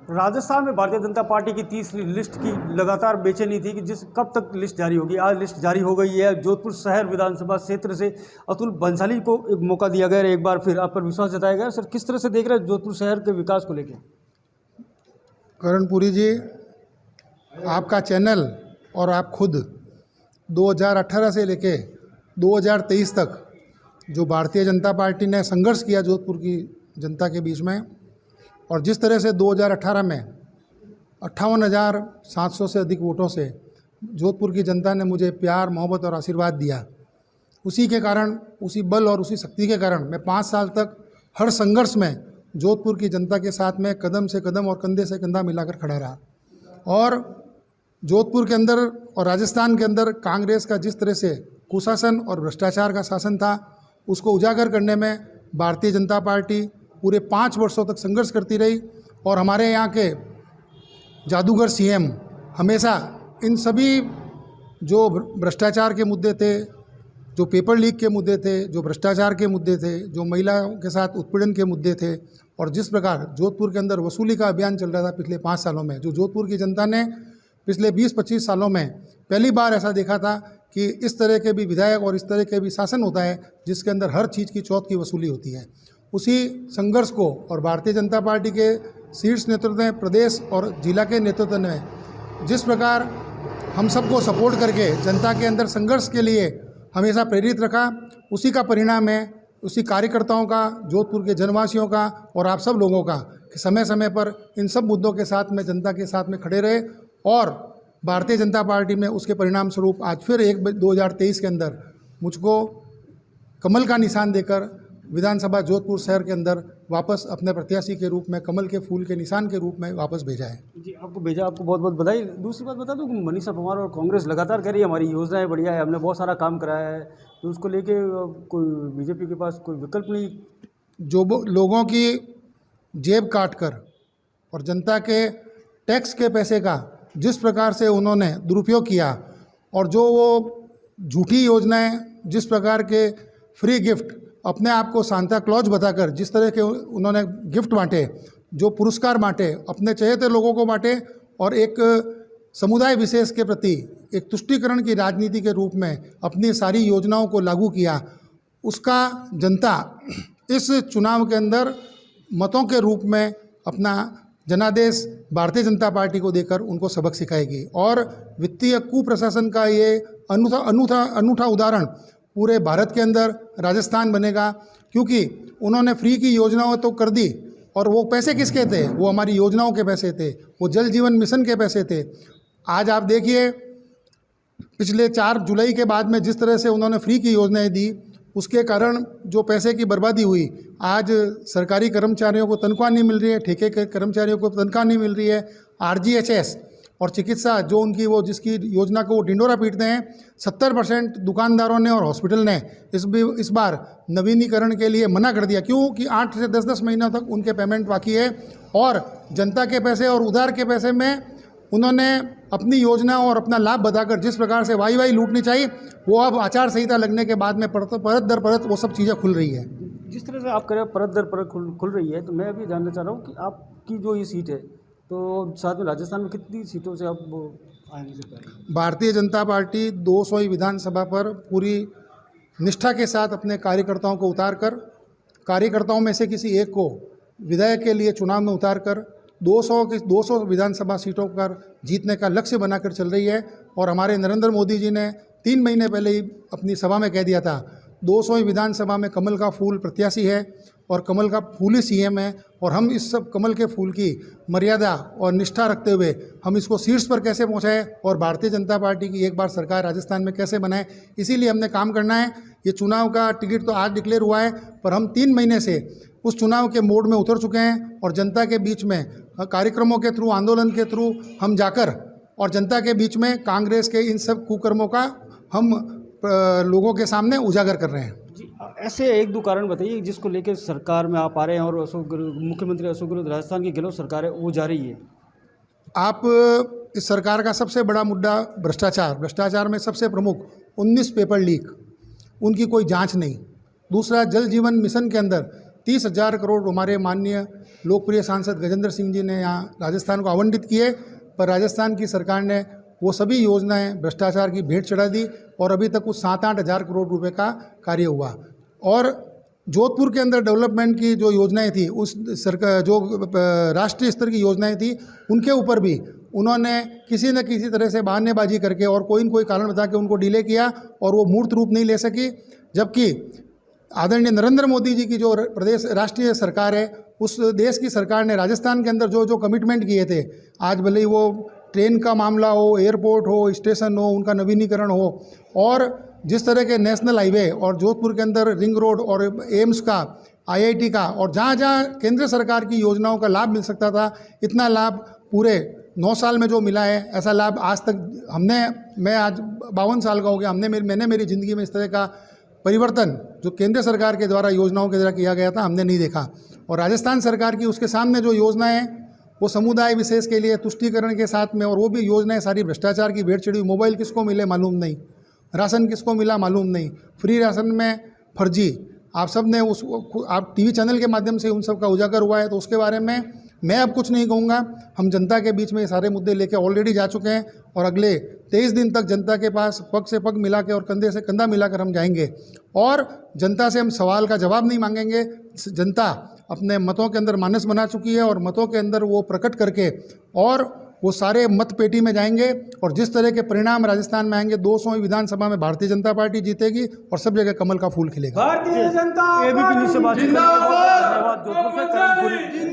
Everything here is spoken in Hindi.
राजस्थान में भारतीय जनता पार्टी की तीसरी लिस्ट की लगातार बेचैनी थी कि कब तक लिस्ट जारी होगी। आज लिस्ट जारी हो गई है। जोधपुर शहर विधानसभा क्षेत्र से अतुल बंसाली को एक मौका दिया गया है। एक बार फिर आप पर विश्वास जताया गया। सर, किस तरह से देख रहे हैं जोधपुर शहर के विकास को लेकर? करणपुरी जी, आपका चैनल और आप खुद 2018 से लेके 2023 तक जो भारतीय जनता पार्टी ने संघर्ष किया जोधपुर की जनता के बीच में, और जिस तरह से 2018 में 58,700 से अधिक वोटों से जोधपुर की जनता ने मुझे प्यार, मोहब्बत और आशीर्वाद दिया, उसी के कारण, उसी बल और उसी शक्ति के कारण मैं 5 साल तक हर संघर्ष में जोधपुर की जनता के साथ में कदम से कदम और कंधे से कंधा मिलाकर खड़ा रहा। और जोधपुर के अंदर और राजस्थान के अंदर कांग्रेस का जिस तरह से कुशासन और भ्रष्टाचार का शासन था, उसको उजागर करने में भारतीय जनता पार्टी पूरे 5 वर्षों तक संघर्ष करती रही। और हमारे यहाँ के जादूगर सीएम हमेशा इन सभी जो भ्रष्टाचार के मुद्दे थे, जो पेपर लीक के मुद्दे थे, जो भ्रष्टाचार के मुद्दे थे, जो महिलाओं के साथ उत्पीड़न के मुद्दे थे, और जिस प्रकार जोधपुर के अंदर वसूली का अभियान चल रहा था पिछले 5 सालों में, जो जोधपुर की जनता ने पिछले 20-25 सालों में पहली बार ऐसा देखा था कि इस तरह के भी विधायक और इस तरह के भी शासन होता है जिसके अंदर हर चीज़ की चौथ की वसूली होती है। उसी संघर्ष को और भारतीय जनता पार्टी के शीर्ष नेतृत्व ने, प्रदेश और जिला के नेतृत्व ने जिस प्रकार हम सबको सपोर्ट करके जनता के अंदर संघर्ष के लिए हमेशा प्रेरित रखा, उसी का परिणाम है, उसी कार्यकर्ताओं का, जोधपुर के जनवासियों का और आप सब लोगों का कि समय समय पर इन सब मुद्दों के साथ में जनता के साथ में खड़े रहे। और भारतीय जनता पार्टी में उसके परिणाम स्वरूप आज फिर 2023 के अंदर मुझको कमल का निशान देकर विधानसभा जोधपुर शहर के अंदर वापस अपने प्रत्याशी के रूप में, कमल के फूल के निशान के रूप में वापस भेजा है। जी, आपको भेजा, आपको बहुत बहुत बधाई। दूसरी बात बता दूं कि मनीषा परमार और कांग्रेस लगातार कह रही है हमारी योजनाएं बढ़िया है, हमने बहुत सारा काम कराया है, तो उसको लेके कोई बीजेपी के पास कोई विकल्प नहीं। जो लोगों की जेब काट कर और जनता के टैक्स के पैसे का जिस प्रकार से उन्होंने दुरुपयोग किया, और जो वो झूठी योजनाएं, जिस प्रकार के फ्री गिफ्ट, अपने आप को सांता क्लॉज बताकर जिस तरह के उन्होंने गिफ्ट बांटे, जो पुरस्कार बांटे, अपने चहेते लोगों को बांटे, और एक समुदाय विशेष के प्रति एक तुष्टीकरण की राजनीति के रूप में अपनी सारी योजनाओं को लागू किया, उसका जनता इस चुनाव के अंदर मतों के रूप में अपना जनादेश भारतीय जनता पार्टी को देकर उनको सबक सिखाएगी। और वित्तीय कुप्रशासन का ये अनूठा उदाहरण पूरे भारत के अंदर राजस्थान बनेगा, क्योंकि उन्होंने फ्री की योजनाओं तो कर दी, और वो पैसे किसके थे? वो हमारी योजनाओं के पैसे थे, वो जल जीवन मिशन के पैसे थे। आज आप देखिए, पिछले 4 जुलाई के बाद में जिस तरह से उन्होंने फ्री की योजनाएं दी, उसके कारण जो पैसे की बर्बादी हुई, आज सरकारी कर्मचारियों को तनख्वाह नहीं मिल रही है, ठेके के कर्मचारियों को तनख्वाह नहीं मिल रही है, RGHS और चिकित्सा जो उनकी वो जिसकी योजना को वो ढिंडोरा पीटते हैं, 70% दुकानदारों ने और हॉस्पिटल ने इस बार नवीनीकरण के लिए मना कर दिया। क्यों? कि 8 से 10 महीनों तक उनके पेमेंट बाकी है, और जनता के पैसे और उधार के पैसे में उन्होंने अपनी योजना और अपना लाभ बताकर जिस प्रकार से वाई लूटनी चाहिए, वो अब आचार संहिता लगने के बाद में परत दर परत वो सब चीज़ें खुल रही है। जिस तरह से आप कह रहे हो परत दर परत खुल रही है, तो मैं अभी जानना चाह रहा हूँ कि आपकी जो ये सीट है, तो साथ में राजस्थान में कितनी सीटों से आप आएंगे सरकार? भारतीय जनता पार्टी 200 विधानसभा पर पूरी निष्ठा के साथ अपने कार्यकर्ताओं को उतार कर, कार्यकर्ताओं में से किसी एक को विधायक के लिए चुनाव में उतार कर 200 विधानसभा सीटों पर जीतने का लक्ष्य बनाकर चल रही है। और हमारे नरेंद्र मोदी जी ने 3 महीने पहले ही अपनी सभा में कह दिया था, 200 विधानसभा में कमल का फूल प्रत्याशी है और कमल का फूल ही सीएम है, और हम इस सब कमल के फूल की मर्यादा और निष्ठा रखते हुए हम इसको शीर्ष पर कैसे पहुंचाएं और भारतीय जनता पार्टी की एक बार सरकार राजस्थान में कैसे बनाएं, इसीलिए हमने काम करना है। ये चुनाव का टिकट तो आज डिक्लेयर हुआ है, पर हम 3 महीने से उस चुनाव के मोड में उतर चुके हैं, और जनता के बीच में कार्यक्रमों के थ्रू, आंदोलन के थ्रू हम जाकर और जनता के बीच में कांग्रेस के इन सब कुकर्मों का हम लोगों के सामने उजागर कर रहे हैं। जी, ऐसे 1-2 कारण बताइए जिसको लेकर सरकार में आप आ रहे हैं और मुख्यमंत्री अशोक गहलोत राजस्थान की गहलोत सरकार है वो जा रही है। आप इस सरकार का सबसे बड़ा मुद्दा भ्रष्टाचार में सबसे प्रमुख 19 पेपर लीक, उनकी कोई जांच नहीं। दूसरा, जल जीवन मिशन के अंदर 30,000 करोड़ हमारे माननीय लोकप्रिय सांसद गजेंद्र सिंह जी ने यहाँ राजस्थान को आवंटित किए, पर राजस्थान की सरकार ने वो सभी योजनाएं भ्रष्टाचार की भेंट चढ़ा दी और अभी तक कुछ 7-8 हज़ार करोड़ रुपए का कार्य हुआ। और जोधपुर के अंदर डेवलपमेंट की जो योजनाएं थी, उस सरकार जो राष्ट्रीय स्तर की योजनाएं थी, उनके ऊपर भी उन्होंने किसी न किसी तरह से बहानेबाजी करके और कोई न कोई कारण बता के उनको डिले किया और वो मूर्त रूप नहीं ले सकी। जबकि आदरणीय नरेंद्र मोदी जी की जो प्रदेश राष्ट्रीय सरकार है, उस देश की सरकार ने राजस्थान के अंदर जो जो कमिटमेंट किए थे, आज भले ही वो ट्रेन का मामला हो, एयरपोर्ट हो, स्टेशन हो, उनका नवीनीकरण हो, और जिस तरह के नेशनल हाईवे और जोधपुर के अंदर रिंग रोड और एम्स का, आईआईटी का, और जहाँ जहाँ केंद्र सरकार की योजनाओं का लाभ मिल सकता था, इतना लाभ पूरे 9 साल में जो मिला है, ऐसा लाभ आज तक मैं आज 52 साल का हो गया, मैंने मेरी ज़िंदगी में इस तरह का परिवर्तन जो केंद्र सरकार के द्वारा योजनाओं के द्वारा किया गया था, हमने नहीं देखा। और राजस्थान सरकार की उसके सामने जो योजनाएं वो समुदाय विशेष के लिए तुष्टीकरण के साथ में, और वो भी योजनाएं सारी भ्रष्टाचार की भेंट चढ़ी। मोबाइल किसको मिले मालूम नहीं, राशन किसको मिला मालूम नहीं, फ्री राशन में फर्जी, आप सब ने आप टीवी चैनल के माध्यम से उन सब का उजागर हुआ है। तो उसके बारे में मैं अब कुछ नहीं कहूँगा। हम जनता के बीच में ये सारे मुद्दे लेके ऑलरेडी जा चुके हैं और अगले 23 दिन तक जनता के पास पग से पग मिला के और कंधे से कंधा मिलाकर हम जाएंगे और जनता से हम सवाल का जवाब नहीं मांगेंगे। जनता अपने मतों के अंदर मानस बना चुकी है और मतों के अंदर वो प्रकट करके और वो सारे मत पेटी में जाएंगे और जिस तरह के परिणाम राजस्थान में आएंगे, 200 विधानसभा में भारतीय जनता पार्टी जीतेगी और सब जगह कमल का फूल खिलेगा। भारतीय जनता एबीपी न्यूज़ से बातचीत करने के लिए धन्यवाद। जोधपुर से करण पुरी।